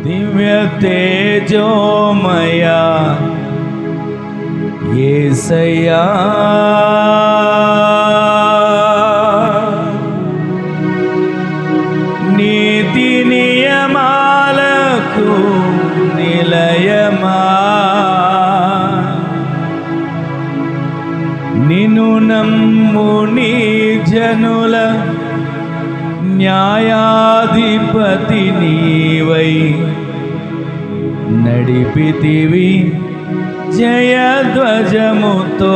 దివ్య తేజోమయ యేసయ్యా నీతి నియమాలకు నిలయమా నిన్ను నమ్ముని జనుల న్యాయాధిపతి నీవై నడిపితివి జయధ్వజముతో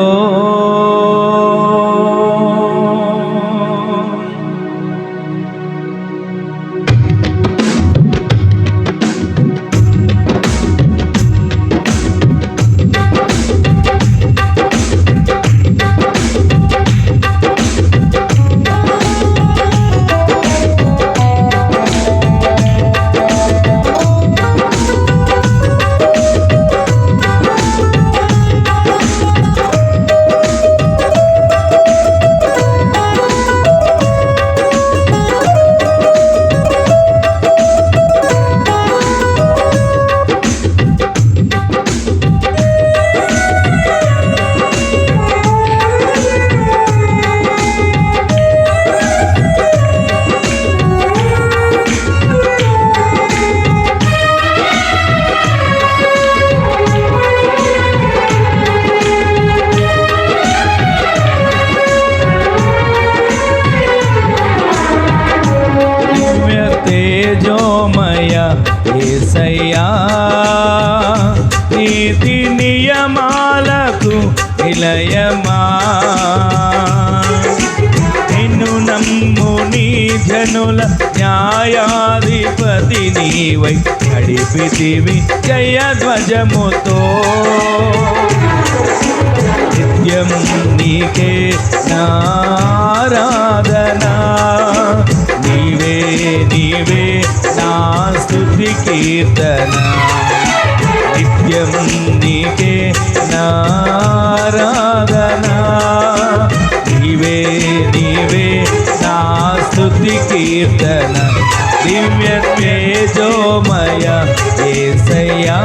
తేజోమయ యేసయ్యా నీతి నియమాలకు నిలయమా నిన్ను నమ్ముని జనుల న్యాయాధిపతి నీవై నడిపితివి జయధ్వజముతో నిత్యం నీకే నారాధనా నీవే నీవే నా స్తుతి కీర్తన నిత్యం నీకే నారాధనా నీవే నీవే నా స్తుతి కీర్తన దివ్య తేజోమయ యేసయ్యా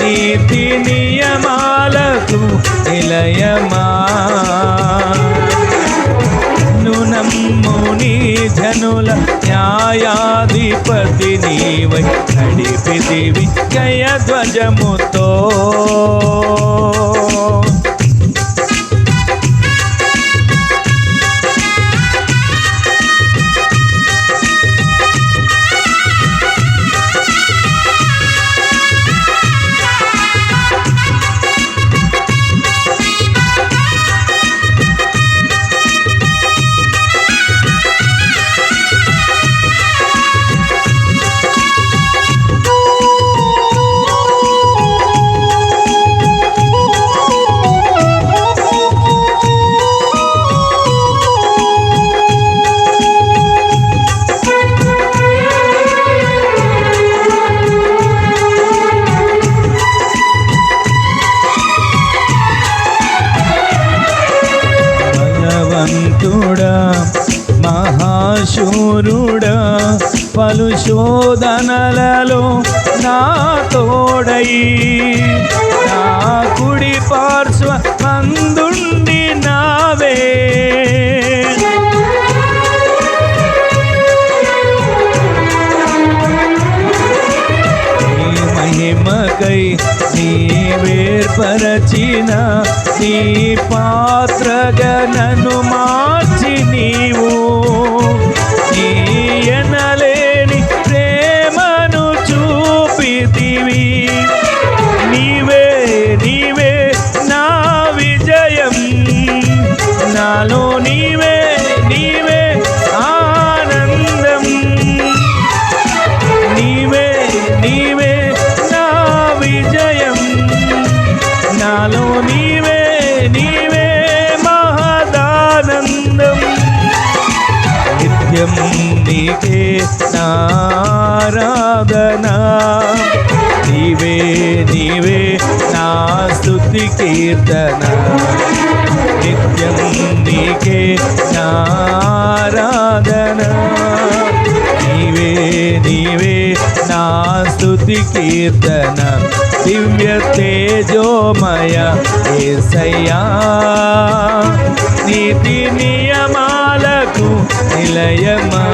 నీతి నియమాలకు నిలయమా నమ్ముని జనుల న్యాయాధిపతి నీవై నడిపితివి జయధ్వజముతో మహాశూరుడా పలు శోధనలలో నా తోడై నా కుడి పార్శ్వ అందుండి నావే నీ మహిమకై నీ వేర్పరచిన నీ పాత్రగా నన్ను మార్చి నీవు నీ ఎనలేని ప్రేమను చూపితివి నీవే నీవే నా విజయం నాలో నీవే నీవే ఆనందం నీవే నీవే నా విజయం నాలో నీవే నీవే మహదానందం నిత్యం నీకే నారాధనా నీవే నీవే నా స్తుతి కీర్తన నిత్యం నీకే నారాధనా నీవే నీవే నా స్తుతి కీర్తన దివ్య తేజోమయ యేసయ్యా నీతి నియమాలకు నిలయమా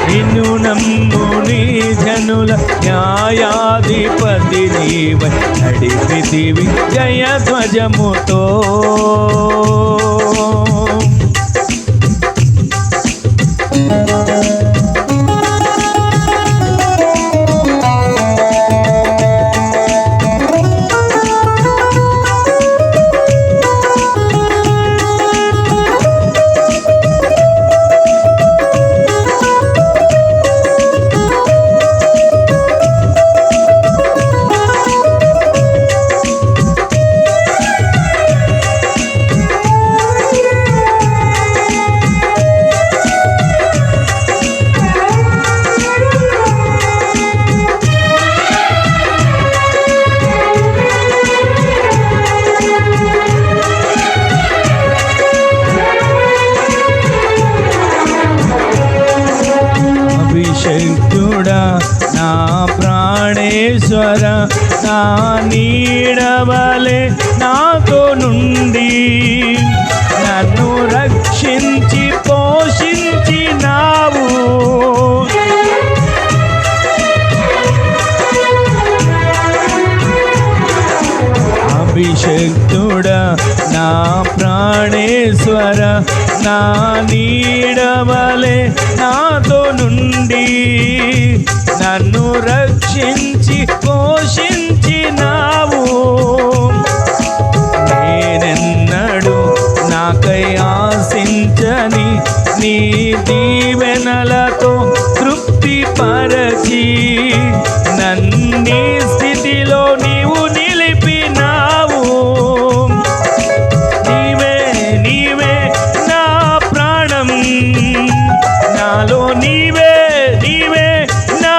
నిన్ను నమ్ముని జనుల న్యాయాధిపతి నీవై నడిపితివి జయధ్వజముతో అభిషక్తుడా నా ప్రాణేశ్వర నా నీడవలే నాతో నుండి నన్ను రక్షించి పోషించినావు అభిషక్తుడా నా ప్రాణేశ్వర నా నీడవలే నాతో నుండి నన్ను రక్షించి పోషించినావు నేనెన్నడు నాకై ఆశించని నీ దీవెనలతో తృప్తి పరచి నన్ని స్థితిలో నీవు నిలిపినావు నీవే నీవే నా ప్రాణం నాలో నీవే నీవే నా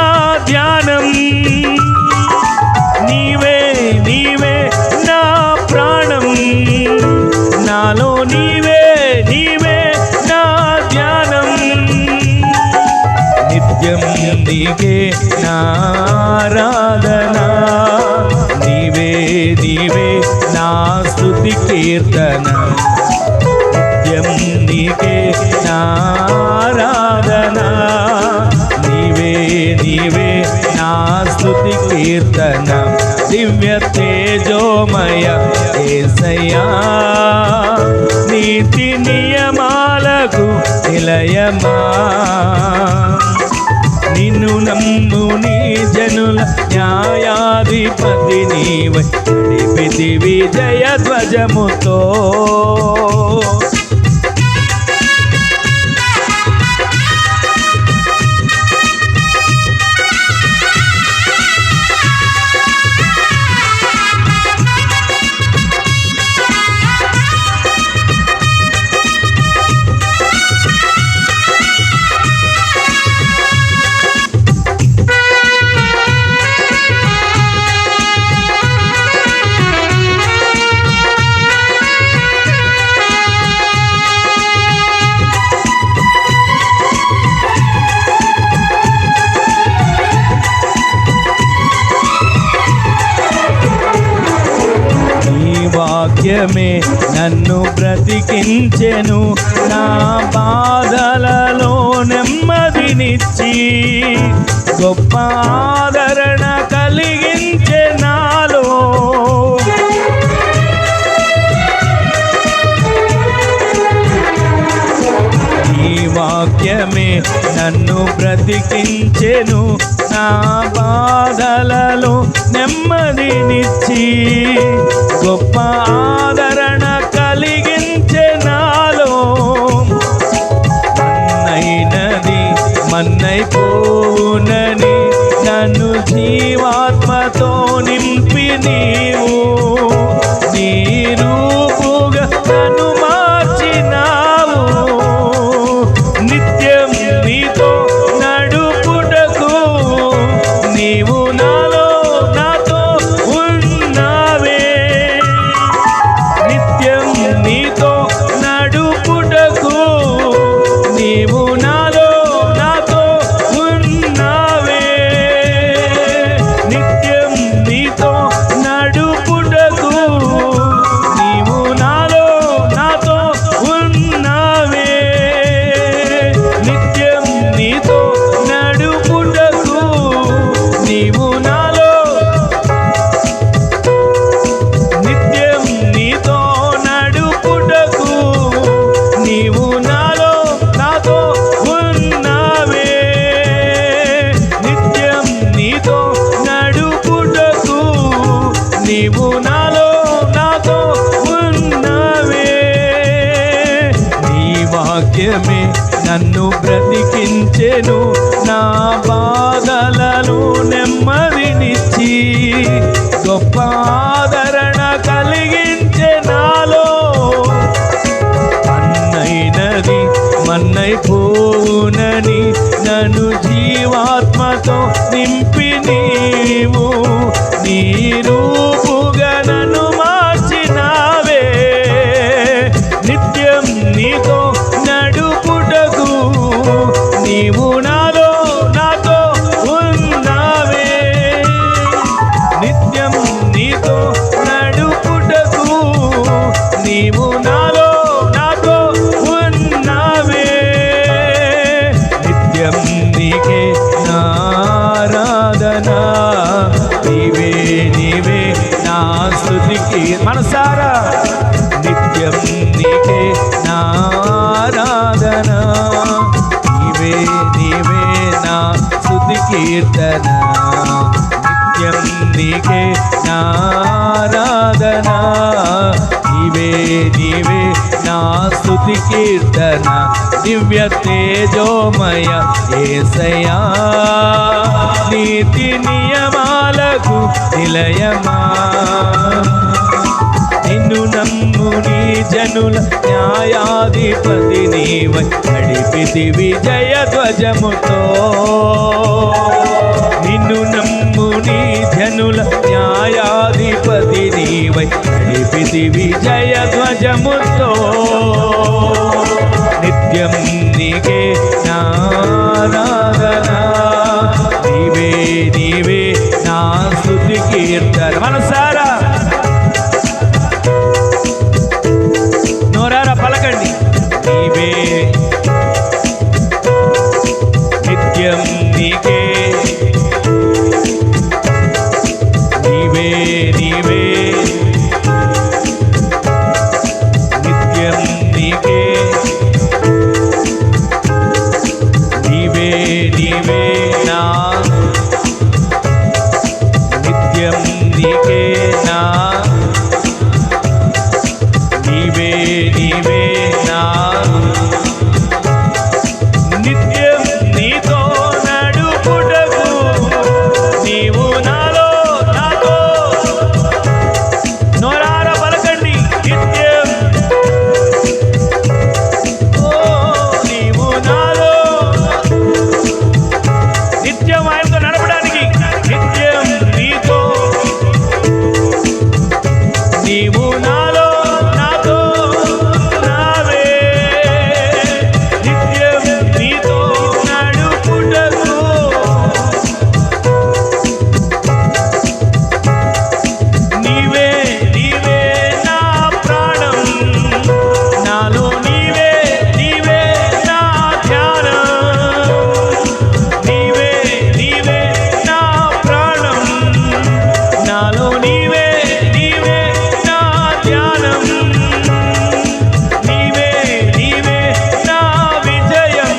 ధ్యానం నీవే నీవే నా ప్రాణం నాలో నీవే నీవే నా ధ్యానం నిత్యం నీకే నా ఆరాధన నీవే నీవే నా స్తుతి కీర్తన నిత్యం నీకే నా ఆరాధన నీవే నీవే నా స్తుతి కీర్తన దివ్య తేజోమయ యేసయ్యా నీతి నియమాలకు నిలయమా నిన్ను నమ్ముని జనుల న్యాయాధిపతి నీవై నడిపితివి జయధ్వజముతో వాక్యమే నన్ను బ్రతికించెను నా బాధలలో నెమ్మదినిచ్చి గొప్ప ఆదరణ కలిగించే నాలో ఈ వాక్యమే నన్ను బ్రతికించెను నా బాధలలో నెమ్మదినిచ్చి గొప్ప ఆదరణ కలిగించే నాలో మన్నైనది మన్నైపోవునని నన్ను జీవాత్మతో నింపి నీవు నీ రూపుగా నన్ను మార్చినావు నిత్యం నీతో నడుపుటకు నీవు నాలో నాతో ఉన్నావే నిత్యం నీతో నడుపుటకు నీవు నాలో నాతో రక్షించెను, నా బాధలలో నెమ్మదినిచ్చి గొప్ప ఆదరణ కలిగించే నాలో. అన్నైనది మన్నైపోవునని నన్ను జీవాత్మతో నింపి నీవు నీ రూపుగా నన్ను మార్చినావే. నిత్యం నీతో నడుపుటకు నీవు నాతో ఉన్నావే. నిత్యం నీతో నడుపుటకు నీవు నాతో ఉన్నావే. నిత్యం నీకే నారాధన, నీవే నా స్తుతికి మనసారా. నిత్యం నీకే నారాధన, నీవే నా స్తుతి కీర్తన. నిత్యం నీకే నారాధన, నీవే నా స్తుతి కీర్తన. దివ్య తేజోమయ యేసయ్యా, నీతి నియమాలకు నిలయమా. నిన్ను నమ్ముని జనుల న్యాయాధిపతి నీవై నడిపితివి జయ ధ్వజముతో. నిన్ను నమ్ముని జనుల న్యాయాధిపతి నీవై నడిపితివి జయ ధ్వజముతో. నిత్యం నీకే నారాధన, నీవే నా స్తుతి కీర్తన. మనసారా నోరారా పలకండి. నీవే నిత్యం నీకే, నీవే నిత్యం నీకే, నీవే నా నిత్యం నీకే నా, నీవే నా నిత్యం నీతో నడుపుటకు నీవు నాతో నోరార పలకండి. నిత్యం నీవు నాలో, నిత్యం ఆయనతో నడపడానికి. నిత్యం నీతో, నీవు నాలో నావే. నిత్యం నీతో నడుపుటకు నీవే నా ప్రాణం, నాలో నీవే నా ధ్యానం. నీవే నా ప్రాణం, నాలో నీవే నా ధ్యానం. నీవే నా విజయం,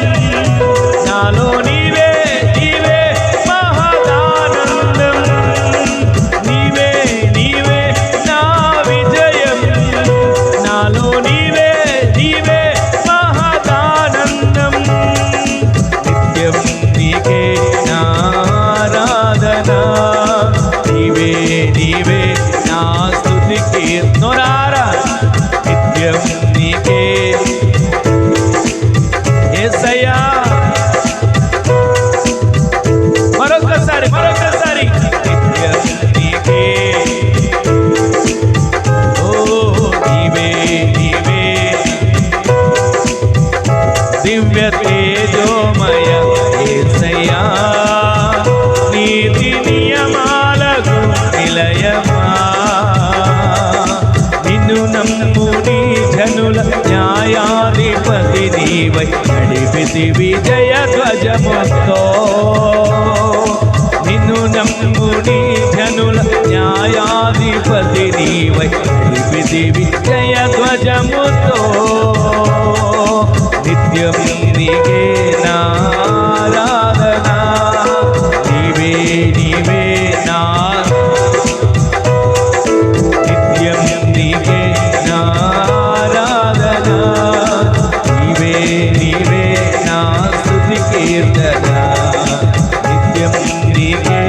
నాలో నీవే మహదానందం. నీవే నా విజయం, నాలో నీవే మహదానందం. నిత్యం నీకే నారాధన, నీవే నా స్తుతి కీర్తనారా. నిత్యం నీకే యేసయ్యా. మరొకసారి నిత్యం నీకే. ఓ నీవే దివ్య తేజోమయ యేసయ్యా, నీతి నియమాలకు నిలయమా. నిన్ను నమ్ముని జనుల న్యాయాధిపతి నీవై నడిపితివి జయ ధ్వజముతో. నిన్ను నమ్ముని జనుల న్యాయాధిపతి నీవై నడిపితివి జయ ధ్వజముతో. నిత్యం నీకే నారాధన, నీవే నా, నిత్యం నీకే నారాధన. నీవే నా స్తుతి కీర్తన. నిత్యం నీకే